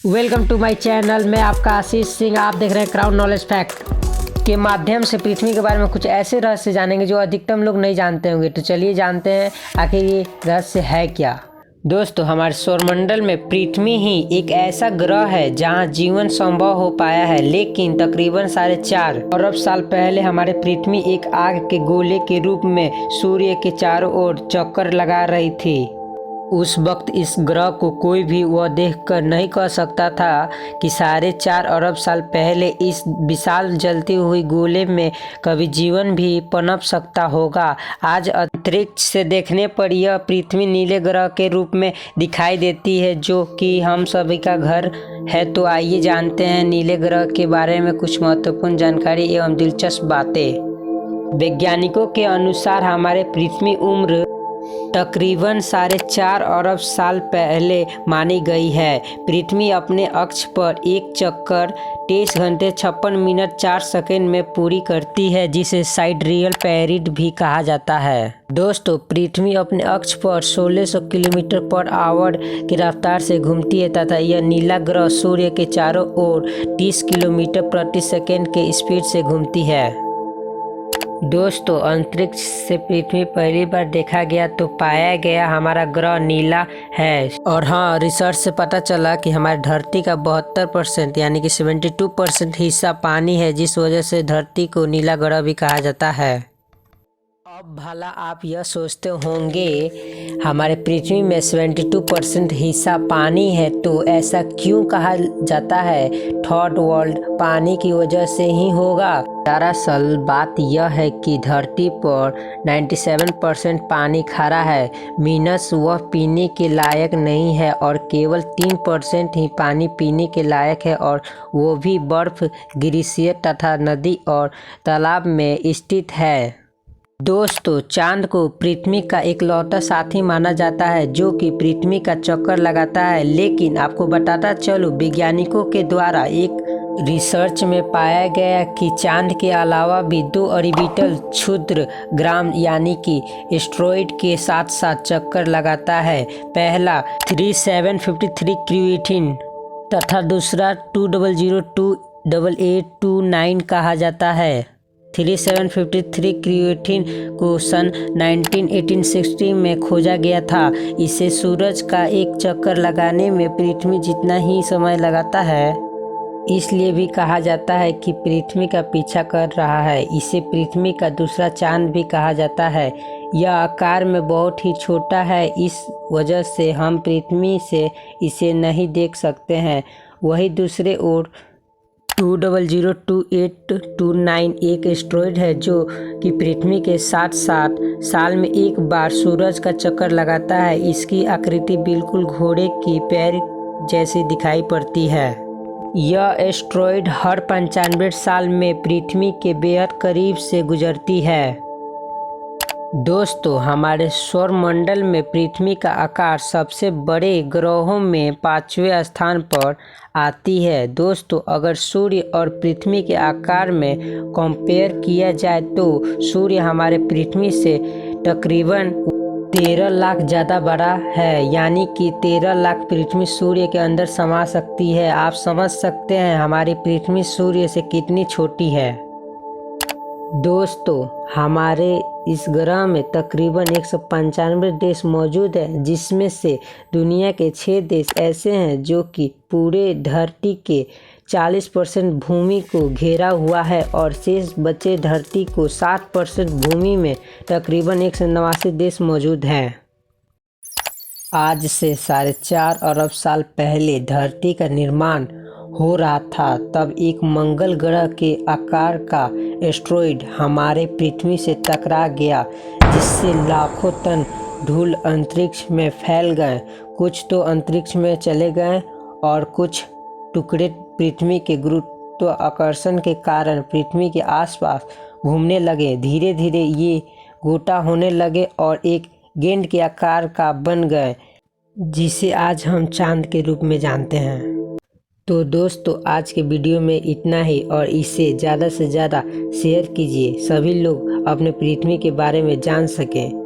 Welcome to my channel. मैं आपका आशीष सिंह। आप देख रहे हैं क्राउन नॉलेज फैक्ट के माध्यम से पृथ्वी के बारे में कुछ ऐसे रहस्य जानेंगे जो अधिकतम लोग नहीं जानते होंगे। तो चलिए जानते हैं आखिर ये रहस्य है क्या। दोस्तों, हमारे सौरमंडल में पृथ्वी ही एक ऐसा ग्रह है जहां जीवन संभव हो पाया है, लेकिन तकरीबन 4.5 अरब साल पहले हमारे पृथ्वी एक आग के गोले के रूप में सूर्य के चारों ओर चक्कर लगा रही थी। उस वक्त इस ग्रह को कोई भी वह देखकर नहीं कह सकता था कि 4.5 अरब साल पहले इस विशाल जलती हुई गोले में कभी जीवन भी पनप सकता होगा। आज अंतरिक्ष से देखने पर यह पृथ्वी नीले ग्रह के रूप में दिखाई देती है, जो कि हम सभी का घर है। तो आइए जानते हैं नीले ग्रह के बारे में कुछ महत्वपूर्ण जानकारी एवं दिलचस्प बातें। वैज्ञानिकों के अनुसार हमारे पृथ्वी उम्र तकरीबन 4.5 अरब साल पहले मानी गई है। पृथ्वी अपने अक्ष पर एक चक्कर 23 घंटे 56 मिनट 4 सेकंड में पूरी करती है, जिसे साइडरियल पेरियड भी कहा जाता है। दोस्तों, पृथ्वी अपने अक्ष पर 1600 किलोमीटर पर आवर की रफ्तार से घूमती है तथा यह नीला ग्रह सूर्य के चारों ओर 30 किलोमीटर प्रति सेकंड के स्पीड से घूमती है। दोस्तों, अंतरिक्ष से पृथ्वी पहली बार देखा गया तो पाया गया हमारा ग्रह नीला है। और हाँ, रिसर्च से पता चला कि हमारी धरती का 72% यानी कि 72% हिस्सा पानी है, जिस वजह से धरती को नीला ग्रह भी कहा जाता है। अब भला आप यह सोचते होंगे हमारे पृथ्वी में 72% हिस्सा पानी है, तो ऐसा क्यों कहा जाता है? थर्ड वर्ल्ड पानी की वजह से ही होगा। दरअसल बात यह है कि धरती पर 97% पानी खारा है, मीनस वह पीने के लायक नहीं है, और केवल 3% ही पानी पीने के लायक है, और वो भी बर्फ, ग्लेशियर तथा नदी और तालाब में स्थित है। दोस्तों, चांद को पृथ्वी का इकलौता साथी माना जाता है जो कि पृथ्वी का चक्कर लगाता है। लेकिन आपको बताता चलूं, वैज्ञानिकों के द्वारा एक रिसर्च में पाया गया कि चांद के अलावा भी 2 ऑर्बिटल क्षुद्र ग्राम यानी कि एस्टेरॉयड के साथ साथ चक्कर लगाता है। पहला 3753 क्यूएटिन तथा दूसरा 20028829 कहा जाता है। 3753 क्यूएटिन को सन 1860 में खोजा गया था। इसे सूरज का एक चक्कर लगाने में पृथ्वी जितना ही समय लगाता है, इसलिए भी कहा जाता है कि पृथ्वी का पीछा कर रहा है। इसे पृथ्वी का दूसरा चांद भी कहा जाता है। यह आकार में बहुत ही छोटा है, इस वजह से हम पृथ्वी से इसे नहीं देख सकते हैं। वही दूसरे ओर 20028829 एक एस्टेरॉयड है जो कि पृथ्वी के साथ साथ साल में एक बार सूरज का चक्कर लगाता है। इसकी आकृति बिल्कुल घोड़े की पैर जैसी दिखाई पड़ती है। यह एस्टेरॉयड हर 95 साल में पृथ्वी के बेहद करीब से गुजरती है। दोस्तों, हमारे सौरमंडल में पृथ्वी का आकार सबसे बड़े ग्रहों में 5वें स्थान पर आती है। दोस्तों, अगर सूर्य और पृथ्वी के आकार में कंपेयर किया जाए तो सूर्य हमारे पृथ्वी से तकरीबन 13 लाख ज़्यादा बड़ा है, यानी कि 13 लाख पृथ्वी सूर्य के अंदर समा सकती है। आप समझ सकते हैं हमारी पृथ्वी सूर्य से कितनी छोटी है। दोस्तों, हमारे इस ग्रह में तकरीबन 195 देश मौजूद हैं, जिसमें से दुनिया के 6 देश ऐसे हैं जो कि पूरे धरती के 40% भूमि को घेरा हुआ है, और शेष बचे धरती को 60% भूमि में तकरीबन 189 देश मौजूद हैं। आज से 4.5 अरब साल पहले धरती का निर्माण हो रहा था, तब एक मंगल ग्रह के आकार का एस्टेरॉयड हमारे पृथ्वी से टकरा गया, जिससे लाखों टन धूल अंतरिक्ष में फैल गए। कुछ तो अंतरिक्ष में चले गए और कुछ टुकड़े पृथ्वी के गुरुत्वाकर्षण के कारण पृथ्वी के आसपास घूमने लगे। धीरे धीरे ये गोटा होने लगे और एक गेंद के आकार का बन गए, जिसे आज हम चांद के रूप में जानते हैं। तो दोस्तों, आज के वीडियो में इतना ही, और इसे ज़्यादा से ज़्यादा शेयर कीजिए, सभी लोग अपने पृथ्वी के बारे में जान सकें।